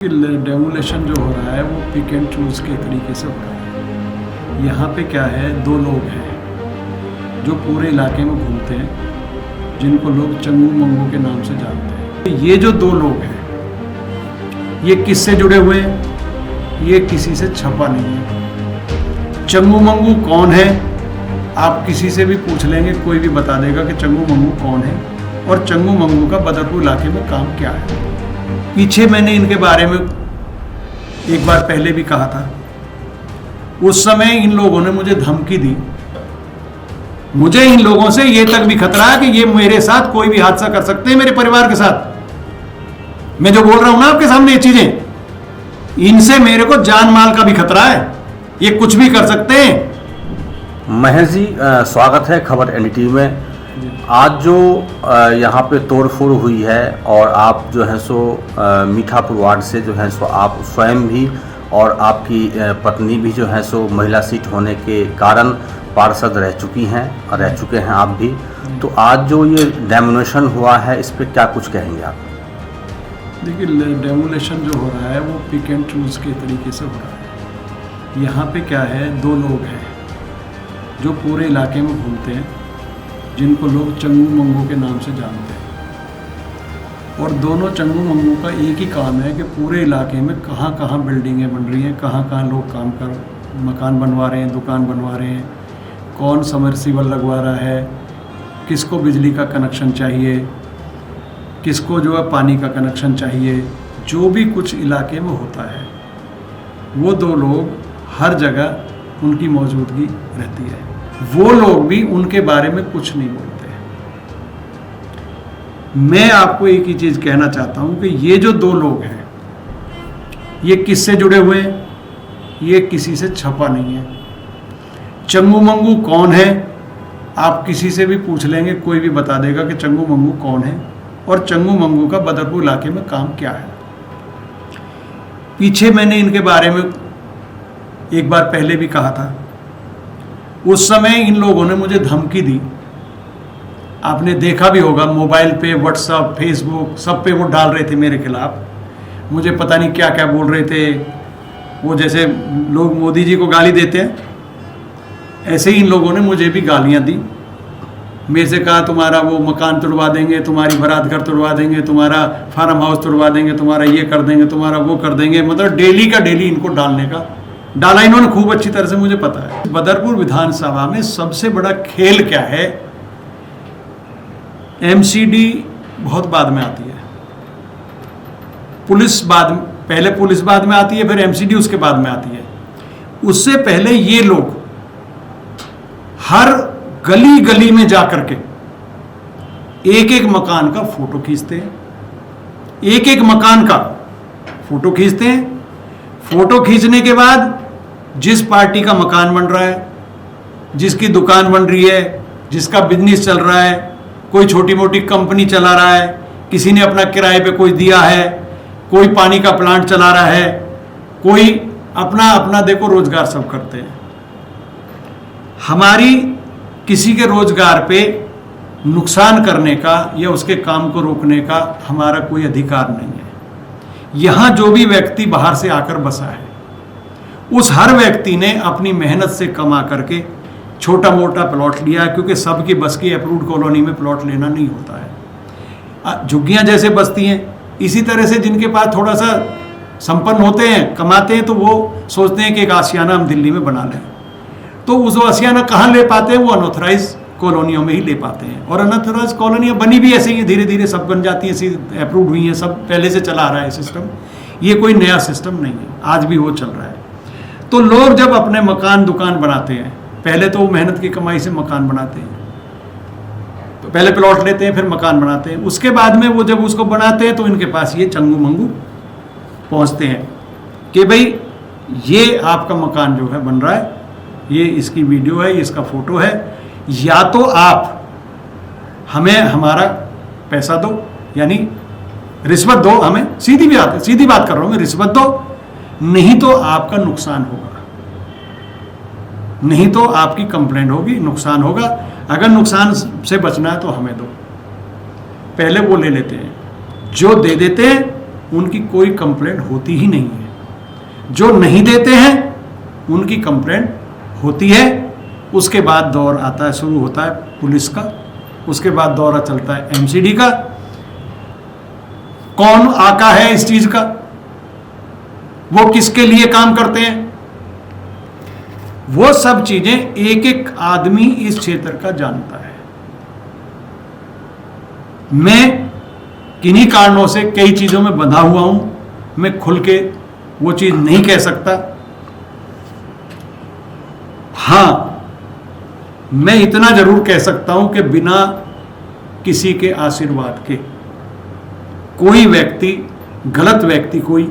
Demolition जो हो रहा है वो पिक एंड चूज़ के तरीके से हो रहा है। यहाँ पे क्या है, दो लोग हैं जो पूरे इलाके में घूमते हैं, जिनको लोग चंगू मंगू के नाम से जानते हैं। ये जो दो लोग हैं ये किससे जुड़े हुए हैं? ये किसी से छपा नहीं है। चंगू मंगू कौन है आप किसी से भी पूछ लेंगे, कोई भी बता देगा कि चंगू मंगू कौन है और चंगू मंगू का बदरपुर इलाके में काम क्या है। पीछे मैंने इनके बारे में एक बार पहले भी कहा था। उस समय इन लोगों ने मुझे धमकी दी। मुझे इन लोगों से ये तक भी खतरा है कि ये मेरे साथ कोई भी हादसा कर सकते हैं, मेरे परिवार के साथ। मैं जो बोल रहा हूं ना आपके सामने ये चीजें, इनसे मेरे को जान माल का भी खतरा है, ये कुछ भी कर सकते हैं। महेश जी, स्वागत है खबर एनडीटीवी में। आज जो यहाँ पे तोड़फोड़ हुई है और आप जो है सो मीठापुर वार्ड से जो है सो आप स्वयं भी और आपकी पत्नी भी जो है सो महिला सीट होने के कारण पार्षद रह चुकी हैं और रह चुके हैं आप भी। तो आज जो ये डेमोलेशन हुआ है इस पर क्या कुछ कहेंगे आप? देखिए, डेमोलेशन जो हो रहा है वो पिक एंड चूज़ के तरीके से हो रहा है। यहाँ पे क्या है, दो लोग हैं जो पूरे इलाके में घूमते हैं, जिनको लोग चंगू मंगू के नाम से जानते हैं। और दोनों चंगू मंगू का एक ही काम है कि पूरे इलाके में कहाँ कहाँ बिल्डिंगें बन रही हैं, कहाँ कहाँ लोग काम कर मकान बनवा रहे हैं, दुकान बनवा रहे हैं, कौन समरसीबल लगवा रहा है, किसको बिजली का कनेक्शन चाहिए, किसको जो है पानी का कनेक्शन चाहिए। जो भी कुछ इलाके में होता है वो दो लोग हर जगह उनकी मौजूदगी रहती है। वो लोग भी उनके बारे में कुछ नहीं बोलते। मैं आपको एक ही चीज कहना चाहता हूं कि ये जो दो लोग हैं ये किससे जुड़े हुए हैं? ये किसी से छपा नहीं है। चंगू मंगू कौन है आप किसी से भी पूछ लेंगे, कोई भी बता देगा कि चंगू मंगू कौन है और चंगू मंगू का बदरपुर इलाके में काम क्या है। पीछे मैंने इनके बारे में एक बार पहले भी कहा था। उस समय इन लोगों ने मुझे धमकी दी। आपने देखा भी होगा मोबाइल पे, व्हाट्सएप, फेसबुक सब पे वो डाल रहे थे मेरे खिलाफ। मुझे पता नहीं क्या क्या बोल रहे थे। वो जैसे लोग मोदी जी को गाली देते हैं, ऐसे ही इन लोगों ने मुझे भी गालियां दी। मेरे से कहा तुम्हारा वो मकान तुड़वा देंगे, तुम्हारी बारात घर तुड़वा देंगे, तुम्हारा फार्म हाउस तुड़वा देंगे, तुम्हारा ये कर देंगे, तुम्हारा वो कर देंगे। मतलब डेली का डेली इनको डालने का डाला इन्होंने खूब अच्छी तरह से, मुझे पता है। बदरपुर विधानसभा में सबसे बड़ा खेल क्या है? एमसीडी बहुत बाद में आती है, पुलिस बाद, पहले पुलिस बाद में आती है, फिर एमसीडी उसके बाद में आती है। उससे पहले ये लोग हर गली गली में जाकर के एक एक मकान का फोटो खींचते हैं, एक एक मकान का फोटो खींचते हैं। फोटो खींचने के बाद जिस पार्टी का मकान बन रहा है, जिसकी दुकान बन रही है, जिसका बिजनेस चल रहा है, कोई छोटी मोटी कंपनी चला रहा है, किसी ने अपना किराए पे कोई दिया है, कोई पानी का प्लांट चला रहा है, कोई अपना अपना देखो रोजगार सब करते हैं। हमारी किसी के रोजगार पे नुकसान करने का या उसके काम को रोकने का हमारा कोई अधिकार नहीं है। यहाँ जो भी व्यक्ति बाहर से आकर बसा है, उस हर व्यक्ति ने अपनी मेहनत से कमा करके छोटा मोटा प्लॉट लिया, क्योंकि सबकी बस की अप्रूव्ड कॉलोनी में प्लॉट लेना नहीं होता है। झुग्गियाँ जैसे बसती हैं, इसी तरह से जिनके पास थोड़ा सा संपन्न होते हैं, कमाते हैं, तो वो सोचते हैं कि एक आशियाना हम दिल्ली में बना लें। तो उस आशियाना कहाँ ले पाते हैं? वो अनऑथराइज कॉलोनियों में ही ले पाते हैं। और अनऑथराइज कॉलोनियाँ बनी भी ऐसे ही, धीरे धीरे सब बन जाती हैं, अप्रूव हुई हैं, सब पहले से चला आ रहा है सिस्टम। ये कोई नया सिस्टम नहीं है, आज भी वो चल रहा है। तो लोग जब अपने मकान दुकान बनाते हैं, पहले तो वो मेहनत की कमाई से मकान बनाते हैं, तो पहले प्लॉट लेते हैं, फिर मकान बनाते हैं। उसके बाद में वो जब उसको बनाते हैं तो इनके पास ये चंगू मंगू पहुँचते हैं कि भाई ये आपका मकान जो है बन रहा है, ये इसकी वीडियो है, ये इसका फोटो है, या तो आप हमें हमारा पैसा दो, यानी रिश्वत दो हमें, सीधी बात कर रहा हूं मैं, रिश्वत दो, नहीं तो आपका नुकसान होगा, नहीं तो आपकी कंप्लेंट होगी, नुकसान होगा। अगर नुकसान से बचना है तो हमें दो। पहले वो ले लेते हैं, जो दे देते हैं उनकी कोई कंप्लेंट होती ही नहीं है। जो नहीं देते हैं उनकी कंप्लेंट होती है। उसके बाद दौर आता है, शुरू होता है पुलिस का, उसके बाद दौरा चलता है एमसीडी का। कौन आका है इस चीज का, वो किसके लिए काम करते हैं, वो सब चीजें एक एक आदमी इस क्षेत्र का जानता है। मैं किन्हीं कारणों से कई चीजों में बंधा हुआ हूं, मैं खुल के वो चीज नहीं कह सकता। हां, मैं इतना जरूर कह सकता हूं कि बिना किसी के आशीर्वाद के कोई व्यक्ति, गलत व्यक्ति कोई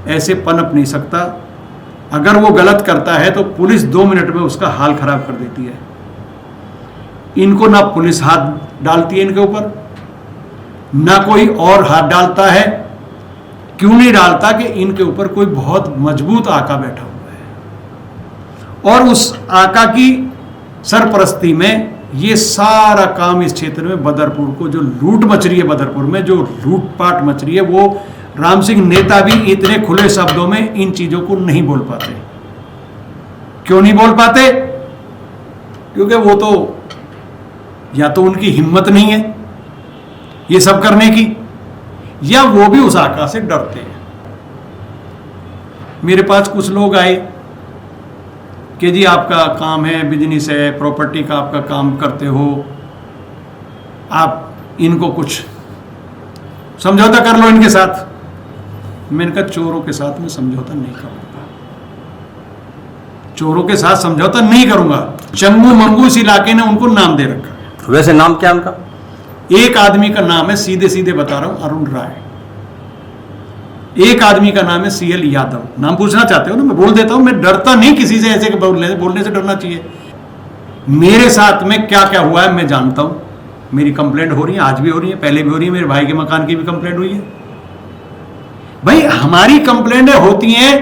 ऐसे पनप नहीं सकता। अगर वो गलत करता है तो पुलिस 2 मिनट में उसका हाल खराब कर देती है। इनको ना पुलिस हाथ डालती है इनके ऊपर, ना कोई और हाथ डालता है। क्यों नहीं डालता कि इनके ऊपर कोई बहुत मजबूत आका बैठा हुआ है और उस आका की सरपरस्ती में ये सारा काम इस क्षेत्र में बदरपुर को जो लूट मच रही है, बदरपुर में जो लूटपाट मच रही है, वो राम सिंह नेता भी इतने खुले शब्दों में इन चीजों को नहीं बोल पाते। क्यों नहीं बोल पाते? क्योंकि वो तो या तो उनकी हिम्मत नहीं है ये सब करने की, या वो भी उस आका से डरते हैं। मेरे पास कुछ लोग आए कि जी आपका काम है, बिजनेस है, प्रॉपर्टी का आपका काम करते हो, आप इनको कुछ समझौता कर लो इनके साथ। मैंने कहा चोरों के साथ मैं समझौता नहीं करूंगा, चोरों के साथ समझौता नहीं करूंगा। चंगू मंगू इस इलाके ने उनको नाम दे रखा है। वैसे नाम क्या उनका? एक आदमी का नाम है, सीधे सीधे बता रहा हूं, अरुण राय। एक आदमी का नाम है सीएल यादव। नाम पूछना चाहते हो ना, मैं बोल देता हूं। मैं डरता नहीं किसी से, ऐसे बोलने से डरना चाहिए। मेरे साथ में क्या क्या हुआ है मैं जानता हूं। मेरी कंप्लेंट हो रही है, आज भी हो रही है, पहले भी हो रही है। मेरे भाई के मकान की भी कंप्लेंट हुई है। भाई हमारी कंप्लेंटें होती हैं,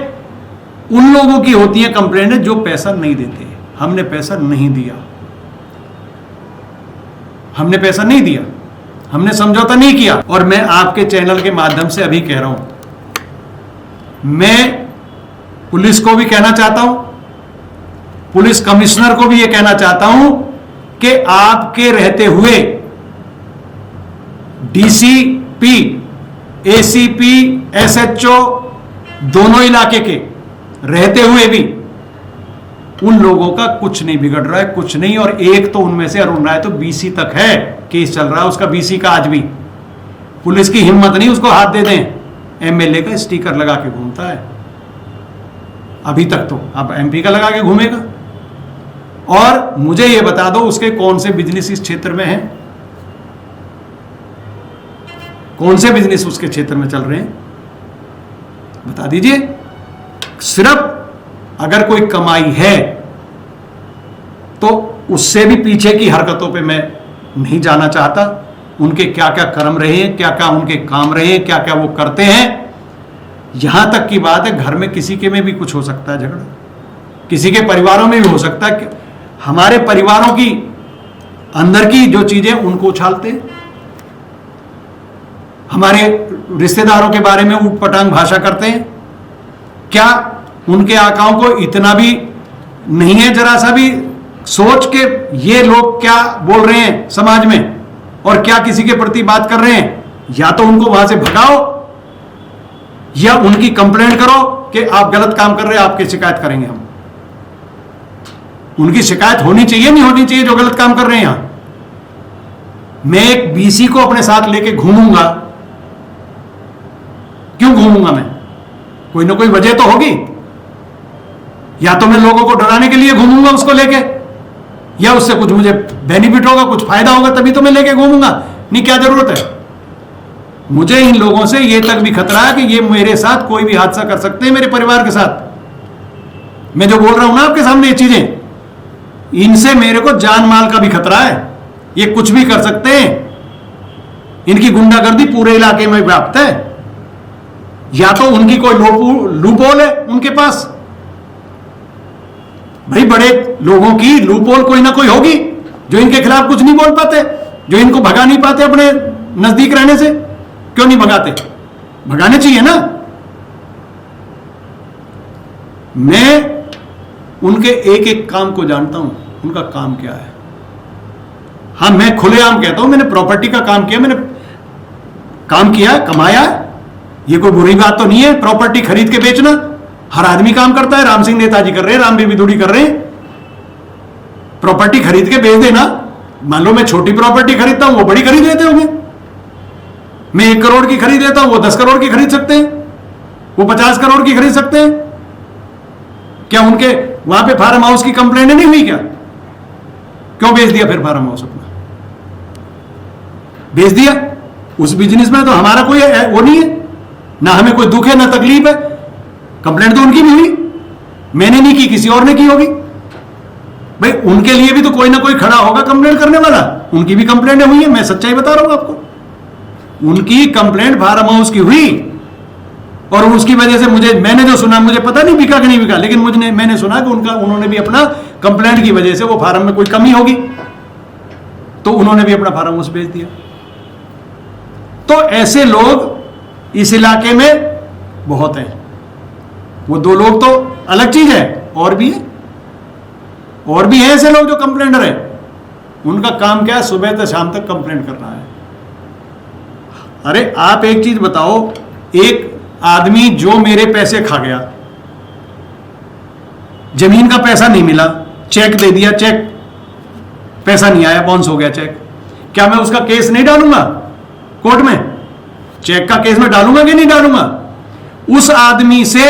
उन लोगों की होती हैं कंप्लेंटें जो पैसा नहीं देते। हमने पैसा नहीं दिया, हमने पैसा नहीं दिया, हमने समझौता नहीं किया। और मैं आपके चैनल के माध्यम से अभी कह रहा हूं, मैं पुलिस को भी कहना चाहता हूं, पुलिस कमिश्नर को भी यह कहना चाहता हूं कि आपके रहते हुए डीसीपी, एसीपी, एसएचओ दोनों इलाके के रहते हुए भी उन लोगों का कुछ नहीं बिगड़ रहा है, कुछ नहीं। और एक तो उनमें से अरुण राय तो बीसी तक है, केस चल रहा है उसका बीसी का आज भी। पुलिस की हिम्मत नहीं उसको हाथ दे दें। एमएलए का स्टिकर लगा के घूमता है अभी तक, तो अब एमपी का लगा के घूमेगा। और मुझे यह बता दो उसके कौन से बिजनेस इस क्षेत्र में हैं, कौन से बिजनेस उसके क्षेत्र में चल रहे हैं, बता दीजिए। सिर्फ अगर कोई कमाई है तो उससे भी पीछे की हरकतों पे मैं नहीं जाना चाहता। उनके क्या क्या कर्म रहे हैं, क्या क्या उनके काम रहे हैं, क्या क्या वो करते हैं। यहां तक की बात है, घर में किसी के में भी कुछ हो सकता है झगड़ा, किसी के परिवारों में भी हो सकता है। हमारे परिवारों की अंदर की जो चीजें उनको उछालते हैं, हमारे रिश्तेदारों के बारे में ऊटपटांग भाषा करते हैं। क्या उनके आकाओं को इतना भी नहीं है, जरा सा भी सोच के ये लोग क्या बोल रहे हैं समाज में और क्या किसी के प्रति बात कर रहे हैं? या तो उनको वहां से भगाओ या उनकी कंप्लेंट करो कि आप गलत काम कर रहे हैं, आपकी शिकायत करेंगे हम। उनकी शिकायत होनी चाहिए, नहीं होनी चाहिए जो गलत काम कर रहे हैं यहां। मैं एक बीसी को अपने साथ लेके घूमूंगा, क्यों घूमूंगा मैं? कोई ना कोई वजह तो होगी। या तो मैं लोगों को डराने के लिए घूमूंगा उसको लेके, या उससे कुछ मुझे बेनिफिट होगा, कुछ फायदा होगा, तभी तो मैं लेके घूमूंगा। नहीं, क्या जरूरत है? मुझे इन लोगों से ये तक भी खतरा है कि ये मेरे साथ कोई भी हादसा कर सकते हैं, मेरे परिवार के साथ। मैं जो बोल रहा हूं ना आपके सामने ये चीजें, इनसे मेरे को जान माल का भी खतरा है। ये कुछ भी कर सकते हैं। इनकी गुंडागर्दी पूरे इलाके में व्याप्त है। या तो उनकी कोई लूपहोल है उनके पास। भाई बड़े लोगों की लूपहोल कोई ना कोई होगी जो इनके खिलाफ कुछ नहीं बोल पाते, जो इनको भगा नहीं पाते अपने नजदीक रहने से। क्यों नहीं भगाते? भगाने चाहिए ना। मैं उनके एक एक काम को जानता हूं, उनका काम क्या है। हाँ, मैं खुलेआम कहता हूं, मैंने प्रॉपर्टी का काम किया, मैंने काम किया, कमाया, ये कोई बुरी बात तो नहीं है। प्रॉपर्टी खरीद के बेचना हर आदमी काम करता है। राम सिंह नेताजी कर रहे हैं, रामवीर विदुड़ी कर रहे हैं। प्रॉपर्टी खरीद के बेच देना। मान लो मैं छोटी प्रॉपर्टी खरीदता हूं, वो बड़ी खरीद लेते होंगे। मैं 1 करोड़ की खरीद लेता हूं, वो 10 करोड़ की खरीद सकते हैं, वो 50 करोड़ की खरीद सकते हैं। क्या उनके वहां पे फार्म हाउस की कंप्लेंट नहीं हुई क्या? क्यों बेच दिया फिर फार्म हाउस अपना? बेच दिया। उस बिजनेस में तो हमारा कोई वो नहीं है, ना हमें कोई दुख है ना तकलीफ है। कंप्लेंट तो उनकी भी हुई, मैंने नहीं की, किसी और ने की होगी। भाई उनके लिए भी तो कोई ना कोई खड़ा होगा कंप्लेंट करने वाला। उनकी भी कंप्लेंट हुई है, मैं सच्चाई बता रहा हूं आपको। उनकी कंप्लेंट फार्म हाउस की हुई और उसकी वजह से मैंने जो सुना, मुझे पता नहीं बिका कि नहीं बिका, लेकिन मैंने सुना कि उन्होंने भी अपना कंप्लेंट की वजह से वो फार्म में कोई कमी होगी तो उन्होंने भी अपना फार्म हाउस बेच दिया। तो ऐसे लोग इस इलाके में बहुत हैं। वो 2 लोग तो अलग चीज है, और भी है, और भी है ऐसे लोग जो कंप्लेंटर है। उनका काम क्या है? सुबह से शाम तक कंप्लेंट करना है। अरे आप एक चीज बताओ, एक आदमी जो मेरे पैसे खा गया, जमीन का पैसा नहीं मिला, चेक दे दिया, चेक पैसा नहीं आया, बाउंस हो गया चेक, क्या मैं उसका केस नहीं डालूंगा कोर्ट में? चेक का केस में डालूंगा कि नहीं डालूंगा? उस आदमी से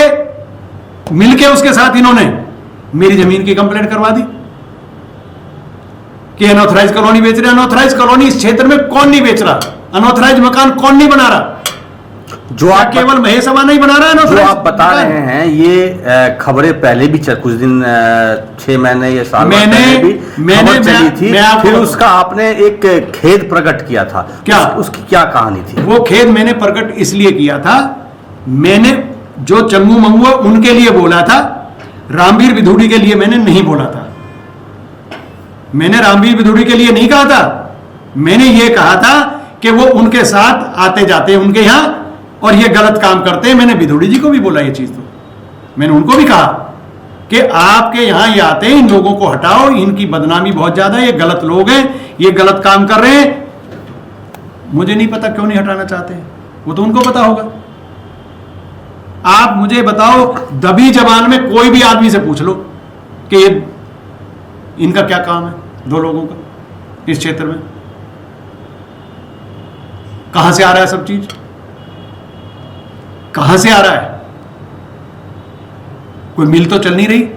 मिलके उसके साथ इन्होंने मेरी जमीन की कंप्लेंट करवा दी कि अनऑथराइज कॉलोनी बेच रहे। अनऑथराइज कॉलोनी इस क्षेत्र में कौन नहीं बेच रहा? अनऑथराइज मकान कौन नहीं बना रहा? जो आप केवल महेश सभा नहीं बना रहा है। जो आप बता रहे हैं ये खबरें पहले भी कुछ दिन 6 महीने या साल पहले भी खबर चली थी। फिर उसका आपने एक खेद प्रकट किया था। क्या उसकी क्या कहानी थी? वो खेद मैंने प्रकट इसलिए किया था, मैंने जो चंगू मंगू उनके लिए बोला था, रामवीर विदुड़ी के लिए मैंने नहीं बोला था। मैंने रामवीर विदुड़ी के लिए नहीं कहा था। मैंने ये कहा था कि वो उनके साथ आते जाते उनके यहां और ये गलत काम करते हैं। मैंने विदुड़ी जी को भी बोला ये चीज, तो मैंने उनको भी कहा कि आपके यहां ये आते हैं, इन लोगों को हटाओ, इनकी बदनामी बहुत ज्यादा है, ये गलत लोग हैं, ये गलत काम कर रहे हैं। मुझे नहीं पता क्यों नहीं हटाना चाहते हैं, वो तो उनको पता होगा। आप मुझे बताओ, दबी जबान में कोई भी आदमी से पूछ लो कि इनका क्या काम है, 2 लोगों का इस क्षेत्र में, कहां से आ रहा है सब चीज, कहां से आ रहा है? कोई मिल तो चल नहीं रही,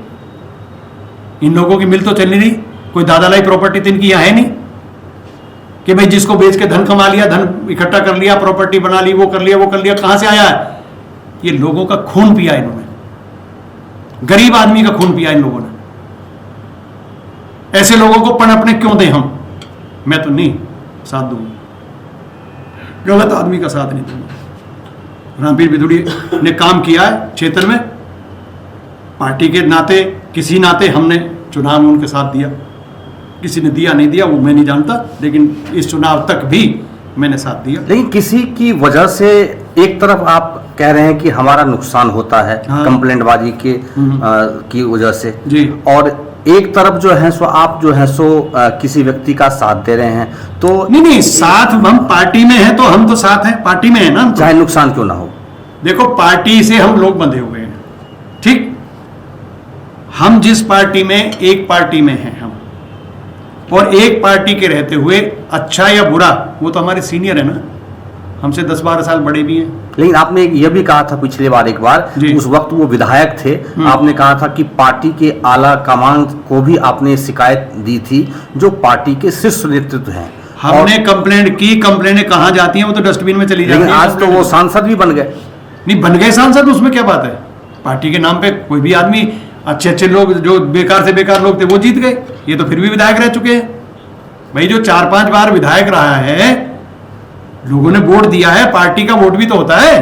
इन लोगों की मिल तो चल नहीं रही। कोई दादालाई प्रॉपर्टी तो इनकी यहां है नहीं कि भाई जिसको बेच के धन कमा लिया, धन इकट्ठा कर लिया, प्रॉपर्टी बना ली, वो कर लिया, वो कर लिया। कहां से आया है? ये लोगों का खून पिया इन्होंने, गरीब आदमी का खून पिया इन लोगों ने। ऐसे लोगों को पनपने क्यों दें हम? मैं तो नहीं साथ दूंगा, गलत आदमी का साथ नहीं दूंगा। रामवीर विदुड़ी ने काम किया है क्षेत्र में, पार्टी के नाते, किसी नाते हमने चुनाव में उनके साथ दिया। किसी ने दिया नहीं दिया वो मैं नहीं जानता, लेकिन इस चुनाव तक भी मैंने साथ दिया। लेकिन किसी की वजह से एक तरफ आप कह रहे हैं कि हमारा नुकसान होता है, हाँ। कंप्लेंटबाजी के की वजह से जी, और एक तरफ जो है सो आप जो है सो किसी व्यक्ति का साथ दे रहे हैं। तो नहीं साथ, हम पार्टी में हैं तो हम तो साथ हैं, पार्टी में है ना, चाहे नुकसान क्यों ना हो। देखो पार्टी से हम लोग बंधे हुए हैं, ठीक। हम जिस पार्टी में, एक पार्टी में हैं हम, और एक पार्टी के रहते हुए अच्छा या बुरा वो तो हमारे सीनियर है ना, हमसे 10-12 साल बड़े भी हैं। लेकिन आपने यह भी कहा था पिछले बार एक बार, उस वक्त वो विधायक थे, आपने कहा था कि पार्टी के आला कमान को भी आपने शिकायत दी थी, जो पार्टी के शीर्ष नेतृत्व हैं। हमने कंप्लेंट की, कंप्लेंटें कहाँ जाती हैं? वो तो डस्टबिन में चली जाती हैं। लेकिन आज तो वो सांसद भी बन गए। नहीं बन गए सांसद, उसमें क्या बात है? पार्टी के नाम पे कोई भी आदमी, अच्छे लोग जो बेकार से बेकार लोग थे वो जीत गए, ये तो फिर भी विधायक रह चुके हैं। भाई जो 4-5 बार विधायक रहा है, लोगों ने वोट दिया है, पार्टी का वोट भी तो होता है।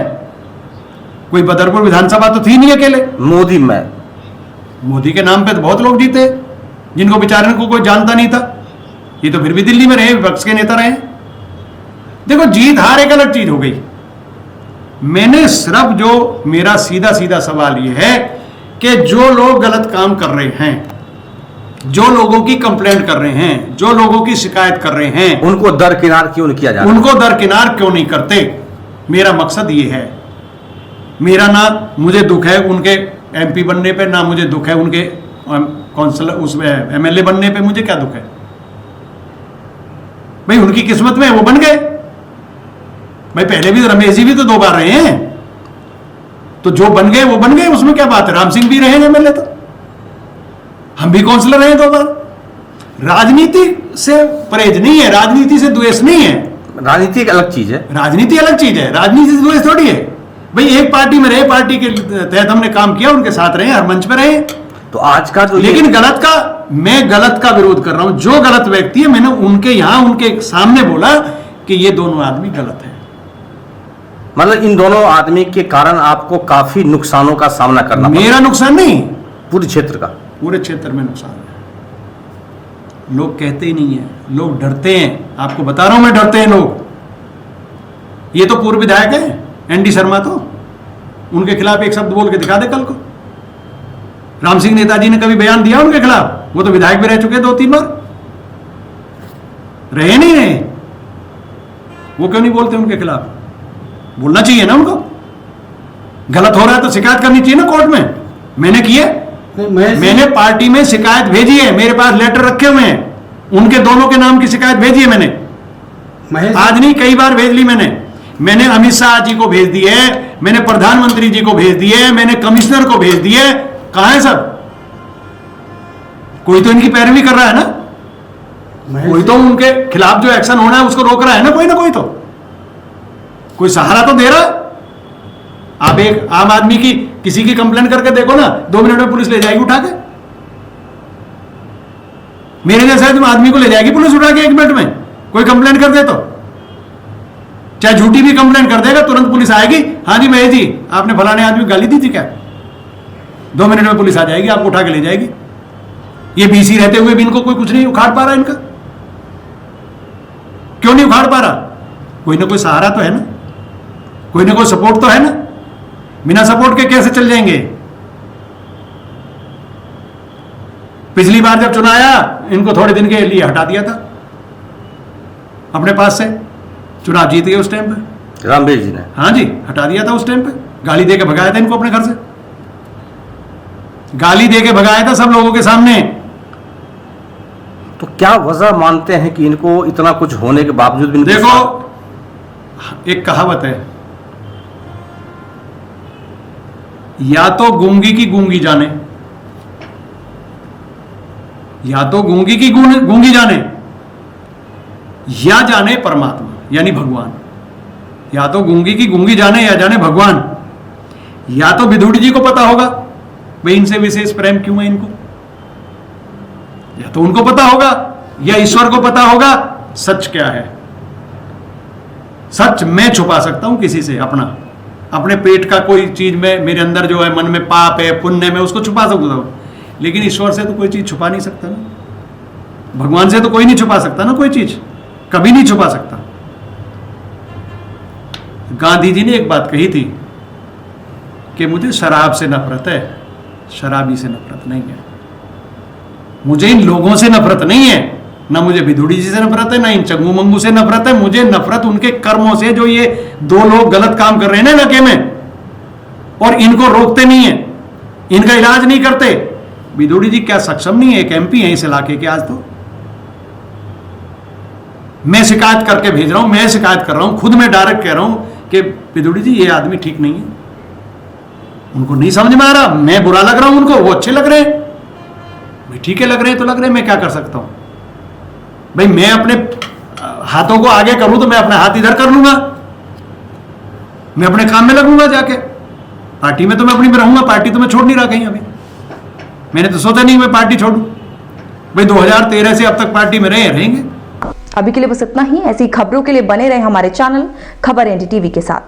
कोई बदरपुर विधानसभा तो थी नहीं अकेले। मोदी के नाम पे तो बहुत लोग जीते, जिनको बेचारे को कोई जानता नहीं था। ये तो फिर भी दिल्ली में रहे, विपक्ष के नेता रहे। देखो जीत हार एक अलग चीज हो गई, मैंने सिर्फ जो मेरा सीधा सीधा सवाल ये है कि जो लोग गलत काम कर रहे हैं, जो लोगों की कंप्लेंट कर रहे हैं, जो लोगों की शिकायत कर रहे हैं, उनको दरकिनार क्यों नहीं किया जा रहा? उनको दरकिनार क्यों नहीं करते? मेरा मकसद ये है। मेरा ना मुझे दुख है उनके एमपी बनने पे, ना मुझे दुख है उनके काउंसिलर उसमें एमएलए बनने पे। मुझे क्या दुख है भाई? उनकी किस्मत में वो बन गए भाई। पहले भी रमेश जी भी तो 2 बार रहे हैं, तो जो बन गए वो बन गए, उसमें क्या बात है? राम सिंह भी रहे एमएलए, तो हम भी काउंसिलर रहे 2 बार। राजनीति से परहेज नहीं है, राजनीति से द्वेष नहीं है। राजनीति एक अलग चीज है, राजनीति अलग चीज है, राजनीति से द्वेष थोड़ी है भाई। एक पार्टी में रहे, पार्टी के तहत हमने काम किया, उनके साथ रहे, हर मंच पे रहे। तो आज का जो लेकिन गलत का, मैं गलत का विरोध कर रहा हूं। जो गलत व्यक्ति है, मैंने उनके यहां उनके सामने बोला कि ये दोनों आदमी गलत है। मतलब इन दोनों आदमी के कारण आपको काफी नुकसानों का सामना करना पड़ा। मेरा नुकसान नहीं, पूरे क्षेत्र का, पूरे क्षेत्र में नुकसान है। लोग कहते ही नहीं है, लोग डरते हैं। आपको बता रहा हूं मैं, डरते हैं लोग। ये तो पूर्व विधायक है एनडी शर्मा, तो उनके खिलाफ एक शब्द बोल के दिखा दे कल को। राम सिंह नेताजी ने कभी बयान दिया उनके खिलाफ? वो तो विधायक भी रह चुके 2-3 बार, रहे नहीं रहे। वो क्यों नहीं बोलते उनके खिलाफ? बोलना चाहिए ना उनको। गलत हो रहा है तो शिकायत करनी चाहिए ना कोर्ट में। मैंने की है, मैंने पार्टी में शिकायत भेजी है, मेरे पास लेटर रखे हुए हैं, उनके दोनों के नाम की शिकायत भेजी है मैंने। आज नहीं, कई बार भेज ली मैंने अमित शाह जी को भेज दी है, मैंने प्रधानमंत्री जी को भेज दी है, मैंने कमिश्नर को भेज दी है। कहां है सब? कोई तो इनकी पैरवी कर रहा है ना, कोई तो उनके खिलाफ जो एक्शन होना है उसको रोक रहा है ना कोई तो कोई सहारा तो दे रहा। आप एक आम आदमी की किसी की कंप्लेंट करके देखो ना, 2 मिनट में पुलिस ले जाएगी उठा के। मेरे जैसे आदमी को ले जाएगी पुलिस उठा के 1 मिनट में, कोई कंप्लेंट कर दे तो। चाहे झूठी भी कंप्लेंट कर देगा, तुरंत पुलिस आएगी। हाँ जी महेश जी, आपने फलाने आदमी को गाली दी थी क्या? 2 मिनट में पुलिस आ जाएगी, आपको उठा के ले जाएगी। ये बीसी रहते हुए भी इनको कोई कुछ नहीं उखाड़ पा रहा। इनका क्यों नहीं उखाड़ पा रहा? कोई ना कोई सहारा तो है ना, कोई ना कोई सपोर्ट तो है ना। बिना सपोर्ट के कैसे चल जाएंगे? पिछली बार जब चुनाव आया, इनको थोड़े दिन के लिए हटा दिया था अपने पास से। चुनाव जीत गए उस टाइम पे रामवीर जी ने। हाँ जी, हटा दिया था उस टाइम पे। गाली दे के भगाया था इनको अपने घर से, गाली दे के भगाया था सब लोगों के सामने। तो क्या वजह मानते हैं कि इनको इतना कुछ होने के बावजूद भी? देखो, एक कहावत है, या तो गूंगी की गूंगी जाने, या तो गूंगी की गूंगी जाने, या जाने परमात्मा यानी भगवान। या तो गूंगी की गूंगी जाने, या जाने भगवान। या तो विदुड़ी जी को पता होगा भाई इनसे विशेष प्रेम क्यों है इनको, या तो उनको पता होगा, या ईश्वर को पता होगा सच क्या है। सच मैं छुपा सकता हूं किसी से, अपने पेट का कोई चीज में, मेरे अंदर जो है मन में पाप है पुण्य में, उसको छुपा सकता हूं। लेकिन ईश्वर से तो कोई चीज छुपा नहीं सकता ना, भगवान से तो कोई नहीं छुपा सकता ना, कोई चीज कभी नहीं छुपा सकता। गांधी जी ने एक बात कही थी कि मुझे शराब से नफरत है, शराबी से नफरत नहीं है। मुझे इन लोगों से नफरत नहीं है, ना मुझे विदुड़ी जी से नफरत है, ना इन चंगू मंगू से नफरत है। मुझे नफरत उनके कर्मों से, जो ये 2 लोग गलत काम कर रहे हैं ना इलाके में, और इनको रोकते नहीं है, इनका इलाज नहीं करते। विदुड़ी जी क्या सक्षम नहीं है? एक एमपी है इस इलाके के। आज तो मैं शिकायत करके भेज रहा हूं, मैं शिकायत कर रहा हूं, खुद मैं डायरेक्ट कह रहा हूं कि विदुड़ी जी ये आदमी ठीक नहीं है। उनको नहीं समझ में आ रहा, मैं बुरा लग रहा हूं उनको, वो अच्छे लग रहे हैं। भाई ठीक है, लग रहे हैं तो लग रहे हैं, मैं क्या कर सकता हूं भाई? मैं अपने हाथों को आगे करूं तो मैं अपना हाथ इधर कर लूंगा, मैं अपने काम में लगूंगा जाके। पार्टी में तो मैं अपनी में रहूंगा, पार्टी तो मैं छोड़ नहीं रहा कहीं। अभी मैंने तो सोचा नहीं मैं पार्टी छोड़ूं भाई। 2013 से अब तक पार्टी में रहेंगे। अभी के लिए बस इतना ही। ऐसी खबरों के लिए बने रहे हमारे चैनल खबर ND TV के साथ।